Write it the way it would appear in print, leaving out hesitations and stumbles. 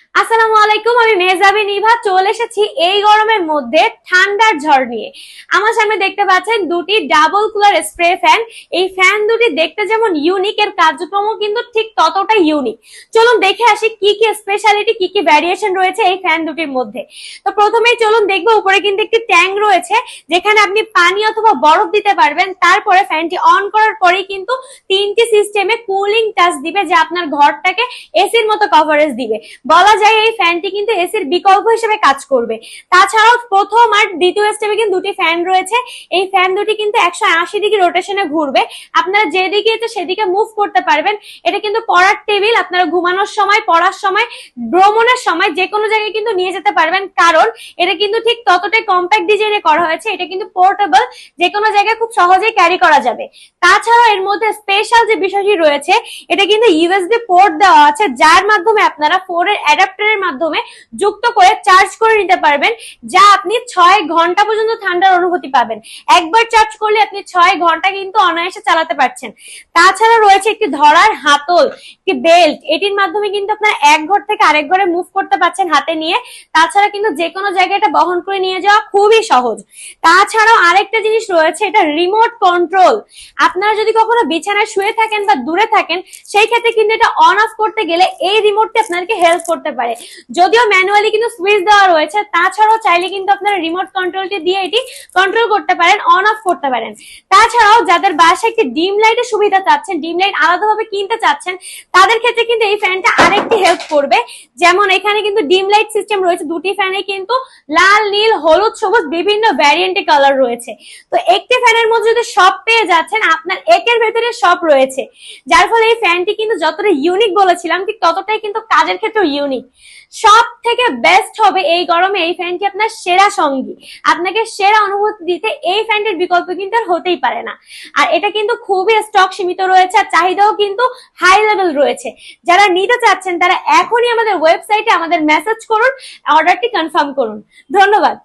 আসসালামু আলাইকুম, আমি মেহজাবি নিভা চলে এসেছি এই গরমের মধ্যে ঠান্ডার ঝড় নিয়ে। আমার সামনে দেখতে পাচ্ছেন দুটি ডাবল কুলার স্প্রে ফ্যান। এই ফ্যান দুটি দেখতে যেমন ইউনিক, এর কার্যক্রমও কিন্তু ঠিক ততটাই ইউনিক। চলুন দেখে আসি কি কি স্পেশালিটি, কি কি ভ্যারিয়েশন রয়েছে এই ফ্যান দুটির মধ্যে। তো প্রথমেই চলুন দেখবো, উপরে কিন্তু একটি ট্যাঙ্ক রয়েছে যেখানে আপনি পানি অথবা বরফ দিতে পারবেন। তারপরে ফ্যানটি অন করার পরেই কিন্তু তিনটি সিস্টেমে কুলিং টাচ দিবে, যা আপনার ঘরটাকে এসির মতো কভারেজ দিবে। বলা যায় এই ফ্যানটি কিন্তু এসির বিকল্প হিসেবে কাজ করবে। তাছাড়াও প্রথম আর দ্বিতীয় স্টেপে কিন্তু দুটি ফ্যান রয়েছে। এই ফ্যান দুটি কিন্তু 180 ডিগ্রি রোটেশনে ঘুরবে। আপনারা যেদিকে ইচ্ছে সেদিকে মুভ করতে পারবেন। এটা কিন্তু পড়ার টেবিল, আপনারা ঘুমানোর সময়, পড়ার সময়, ভ্রমণের সময় যে কোনো জায়গায় কিন্তু নিয়ে যেতে পারবেন, কারণ এটা কিন্তু ঠিক ততটাই কম্প্যাক্ট ডিজাইনে করা হয়েছে। এটা কিন্তু পোর্টেবল, যে কোনো জায়গায় খুব সহজেই ক্যারি করা যাবে। তাছাড়াও এর মধ্যে স্পেশাল যে বিষয়টি রয়েছে, এটা কিন্তু ইউএসবি পোর্ট দেওয়া আছে, যার মাধ্যমে আপনারা ফোনের অ্যাডাপ্টারের মাধ্যমে যুক্ত করে চার্জ করে নিতে পারবেন, যা আপনি 6 ঘন্টা পর্যন্ত ঠান্ডার অনুভূতি পাবেন। একবার চার্জ করলে আপনি 6 ঘন্টা কিন্তু অনায়াসে চালাতে পারছেন। তাছাড়া রয়েছে একটি ধরার হাতল, একটি বেল্ট। এটির মাধ্যমে কিন্তু আপনারা এক ঘর থেকে আরেক ঘরে মুভ করতে পারছেন হাতে নিয়ে। তাছাড়া কিন্তু যে কোনো জায়গায় এটা বহন করে নিয়ে যাওয়া খুবই সহজ। তাছাড়াও আরেকটা জিনিস রয়েছে, এটা রিমোট কন্ট্রোল। আপনারা যদি কখনো বিছানায় শুয়ে থাকেন বা দূরে থাকেন, সেই ক্ষেত্রে কিন্তু এটা অন অফ করতে গেলে এই রিমোটটি আপনাদেরকে হেল্প করতে পারে। যদিও ম্যানুয়ালি কিন্তু সুইচ দেওয়া রয়েছে, তাছাড়াও চাইলে কিন্তু আপনারা রিমোট কন্ট্রোলটি দিয়ে এটি কন্ট্রোল করতে পারেন, অন অফ করতে পারেন। তাছাড়াও যাদের বাসায় একটি ডিম লাইটের সুবিধা চাচ্ছেন, ডিম লাইট আলাদাভাবে কিনতে চাচ্ছেন, তাদের ক্ষেত্রে কিন্তু এই ফ্যানটা আরেকটি হেল্প করবে। যেমন এখানে কিন্তু ডিম লাইট সিস্টেম রয়েছে, দুটি ফ্যানে কিন্তু লাল, নীল, হলুদ, সবুজ বিভিন্ন ভ্যারিয়েন্টে কালার রয়েছে। তো একটি ফ্যানের মধ্যে যদি সব পেয়ে যাচ্ছেন, আপনার একের ভেতরে সব রয়েছে, যার ফলে এই ফ্যানটি কিন্তু যতটা ইউনিক বলেছিলাম, ঠিক ততটাই কিন্তু কাজের ক্ষেত্রেও ইউনিক। সব থেকে বেস্ট হবে এই গরমে এই ফ্যানটি আপনার সেরা সঙ্গী। আপনাকে সেরা অনুভূতি দিতে এই ফ্যানটির বিকল্প কিন্তু আর হতেই পারে না। আর এটা কিন্তু খুবই স্টক সীমিত রয়েছে, আর চাহিদাও কিন্তু হাই লেভেল রয়েছে। যারা নিতে চাচ্ছেন তারা এখনই আমাদের ওয়েবসাইটে আমাদের মেসেজ করুন, অর্ডারটি কনফার্ম করুন। ধন্যবাদ।